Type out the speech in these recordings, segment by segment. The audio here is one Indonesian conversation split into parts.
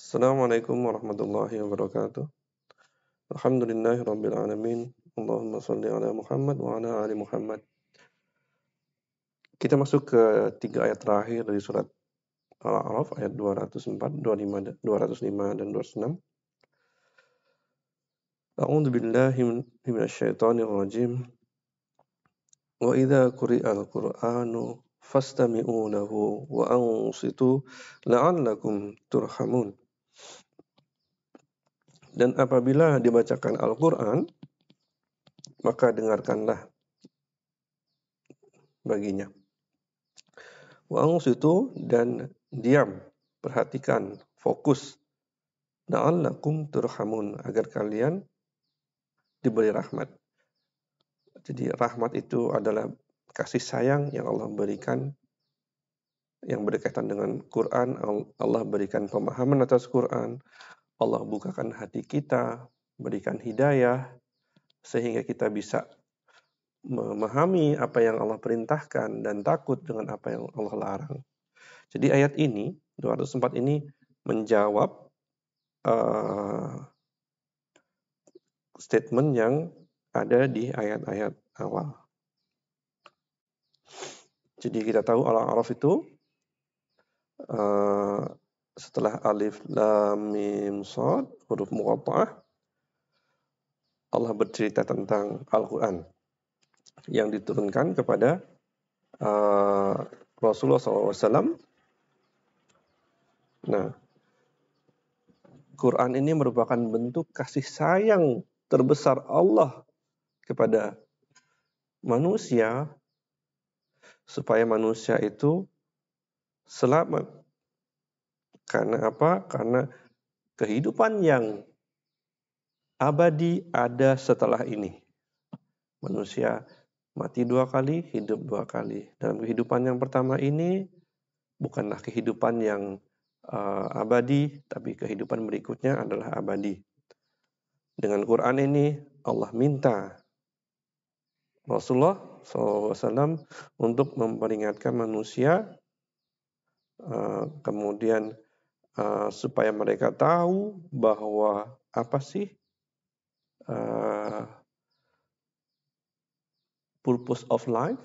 Assalamualaikum warahmatullahi wabarakatuh. Alhamdulillahi rabbil alamin. Allahumma shalli ala Muhammad wa ala ali Muhammad. Kita masuk ke 3 ayat terakhir dari surat Al-A'raf ayat 204, 205 dan 206. A'udzu billahi minasyaitonir rajim. Wa idza quri'al Qur'anu fastami'u lahu wa ansitu la'allakum turhamun. Dan apabila dibacakan Al-Qur'an, maka dengarkanlah baginya. Wa ansitu dan diam, perhatikan, fokus. La'allakum turhamun, agar kalian diberi rahmat. Jadi rahmat itu adalah kasih sayang yang Allah berikan, yang berkaitan dengan Quran. Allah berikan pemahaman atas Quran. Allah bukakan hati kita, berikan hidayah, sehingga kita bisa memahami apa yang Allah perintahkan dan takut dengan apa yang Allah larang. Jadi ayat ini, 204 ini menjawab statement yang ada di ayat-ayat awal. Jadi kita tahu Al-A'raf itu setelah alif, lam, mim, shad, huruf muqatta'ah, Allah bercerita tentang Al-Quran yang diturunkan kepada Rasulullah SAW. Nah, Quran ini merupakan bentuk kasih sayang terbesar Allah kepada manusia, supaya manusia itu selamat. Karena apa? Karena kehidupan yang abadi ada setelah ini. Manusia mati 2 kali, hidup 2 kali. Dalam kehidupan yang pertama ini bukanlah kehidupan yang abadi, tapi kehidupan berikutnya adalah abadi. Dengan Quran ini Allah minta Rasulullah SAW untuk memperingatkan manusia, kemudian supaya mereka tahu bahwa apa sih purpose of life,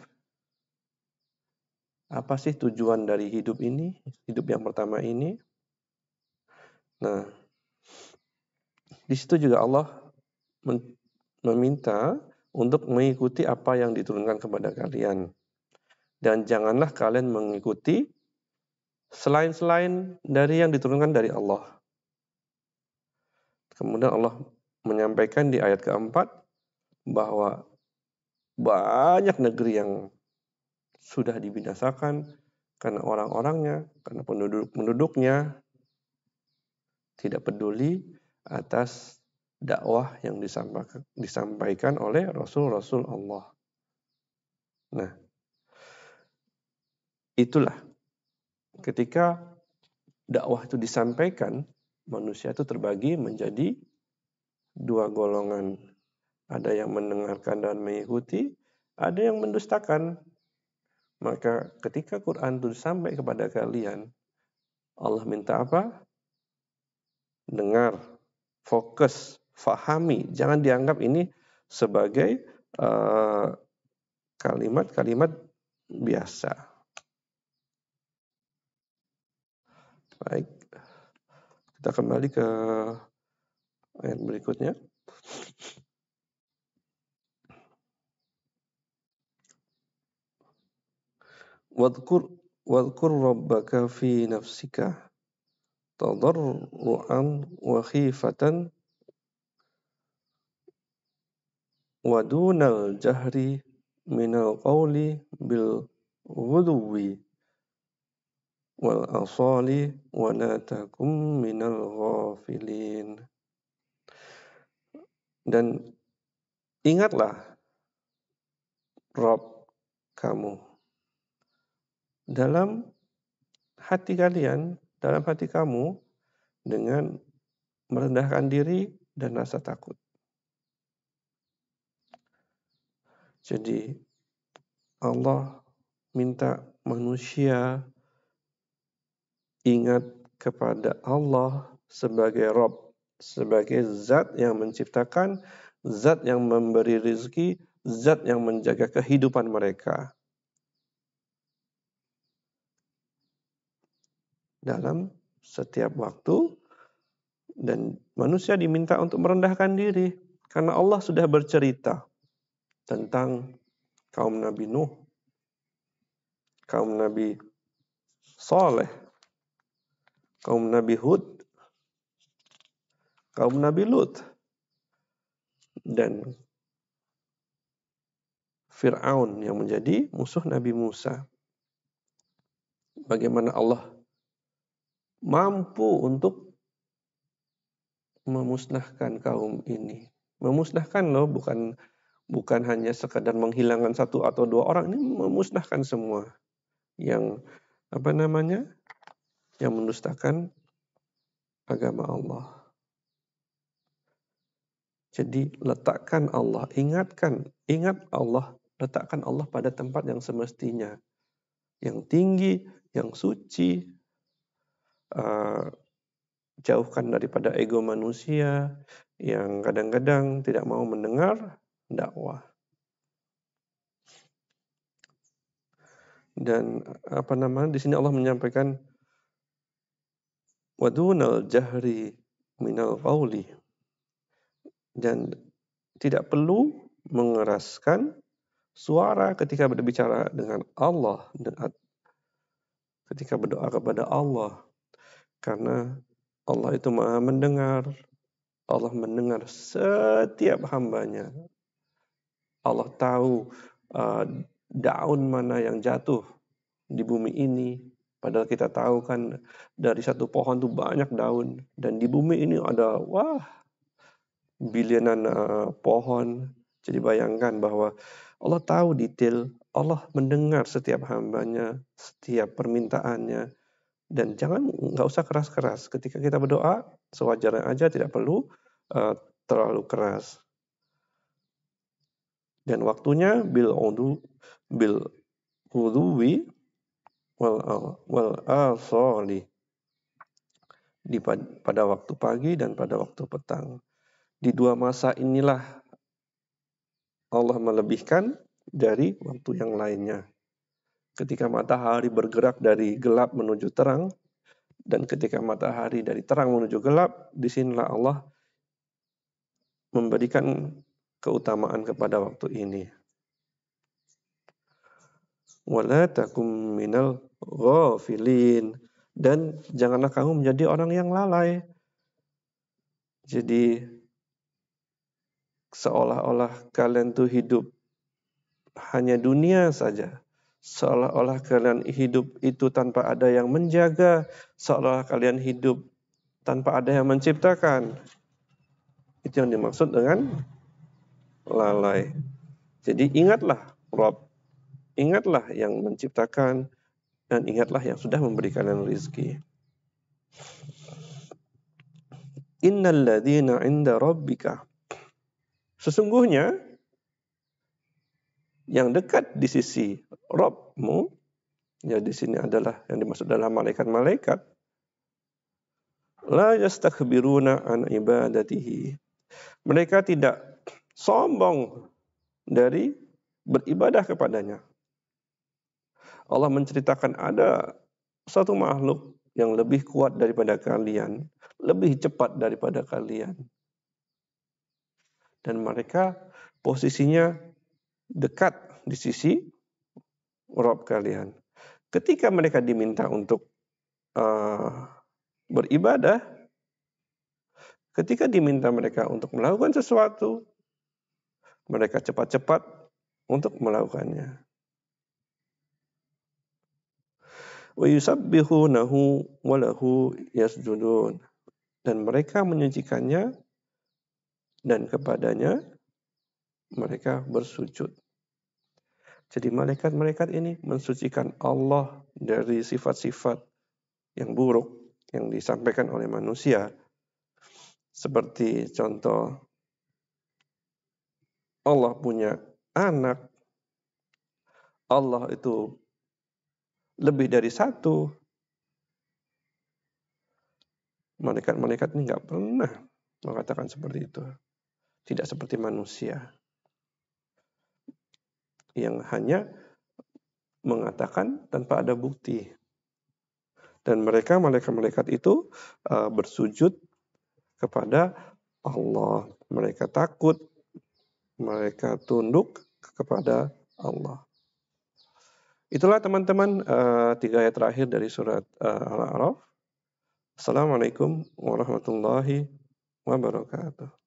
apa sih tujuan dari hidup ini, hidup yang pertama ini. Nah, di situ juga Allah meminta untuk mengikuti apa yang diturunkan kepada kalian. Dan janganlah kalian mengikuti selain dari yang diturunkan dari Allah. Kemudian Allah menyampaikan di ayat keempat bahwa banyak negeri yang sudah dibinasakan karena orang-orangnya, karena penduduknya tidak peduli atas dakwah yang disampaikan oleh Rasul-Rasul Allah. Nah, itulah ketika dakwah itu disampaikan, manusia itu terbagi menjadi 2 golongan. Ada yang mendengarkan dan mengikuti, ada yang mendustakan. Maka ketika Quran itu sampai kepada kalian, Allah minta apa? Dengar, fokus, fahami. Jangan dianggap ini sebagai kalimat-kalimat biasa. Baik, kita kembali ke ayat berikutnya. Wadhkur rabbaka fi nafsika tadarruan wa khifatan wa dunal jahri minal qawli bil ghudwi wal asali wa la takum minal ghafilin. Dan ingatlah Rabb kamu dalam hati kalian, dalam hati kamu, dengan merendahkan diri dan rasa takut. Jadi Allah minta manusia ingat kepada Allah sebagai Rabb, sebagai zat yang menciptakan, zat yang memberi rezeki, zat yang menjaga kehidupan mereka. Dalam setiap waktu, dan manusia diminta untuk merendahkan diri. Karena Allah sudah bercerita tentang kaum Nabi Nuh, kaum Nabi Saleh, kaum Nabi Hud, kaum Nabi Lut, dan Fir'aun yang menjadi musuh Nabi Musa. Bagaimana Allah mampu untuk memusnahkan kaum ini. Memusnahkan loh, bukan hanya sekadar menghilangkan satu atau dua orang, ini memusnahkan semua yang yang mendustakan agama Allah. Jadi letakkan Allah, ingat Allah, letakkan Allah pada tempat yang semestinya, yang tinggi, yang suci, jauhkan daripada ego manusia yang kadang-kadang tidak mau mendengar dakwah. Dan di sini Allah menyampaikan wadunal jahri minal qawli, dan tidak perlu mengeraskan suara ketika berbicara dengan Allah, ketika berdoa kepada Allah, karena Allah itu Maha mendengar. Allah mendengar setiap hambanya. Allah tahu daun mana yang jatuh di bumi ini. Padahal kita tahu kan dari satu pohon itu banyak daun. Dan di bumi ini ada bilionan pohon. Jadi bayangkan bahwa Allah tahu detail. Allah mendengar setiap hambanya, setiap permintaannya. Dan nggak usah keras-keras. Ketika kita berdoa, sewajarnya aja, tidak perlu terlalu keras. Dan waktunya bil ghudwi wal asali, pada waktu pagi dan pada waktu petang. Di dua masa inilah Allah melebihkan dari waktu yang lainnya. Ketika matahari bergerak dari gelap menuju terang, dan ketika matahari dari terang menuju gelap, disinilah Allah memberikan keutamaan kepada waktu ini. Wala takum minal ghafilin, dan janganlah kamu menjadi orang yang lalai. Jadi seolah-olah kalian tuh hidup hanya dunia saja. Seolah-olah kalian hidup itu tanpa ada yang menjaga. Seolah kalian hidup tanpa ada yang menciptakan. Itu yang dimaksud dengan lalai. Jadi ingatlah Rabb, ingatlah yang menciptakan, dan ingatlah yang sudah memberikan rezeki. Innal ladzina 'inda rabbika, sesungguhnya yang dekat di sisi Rabbmu, ya di sini adalah yang dimaksud adalah malaikat-malaikat, la yastakbiruna an ibadatihi, mereka tidak sombong dari beribadah kepadanya. Allah menceritakan ada satu makhluk yang lebih kuat daripada kalian, lebih cepat daripada kalian. Dan mereka posisinya dekat di sisi Rabb kalian. Ketika mereka diminta untuk beribadah, ketika diminta mereka untuk melakukan sesuatu, mereka cepat-cepat untuk melakukannya. Wa yusabbihunahu wa lahu yasjudun, dan mereka menyucikannya dan kepadanya mereka bersujud. Jadi malaikat-malaikat ini mensucikan Allah dari sifat-sifat yang buruk yang disampaikan oleh manusia. Seperti contoh, Allah punya anak, Allah itu lebih dari satu, Malaikat-malaikat ini nggak pernah mengatakan seperti itu. Tidak seperti manusia yang hanya mengatakan tanpa ada bukti. Dan mereka, malaikat-malaikat itu bersujud kepada Allah. Mereka takut, mereka tunduk kepada Allah. Itulah teman-teman 3 ayat terakhir dari surat Al-A'raf. Assalamualaikum warahmatullahi wabarakatuh.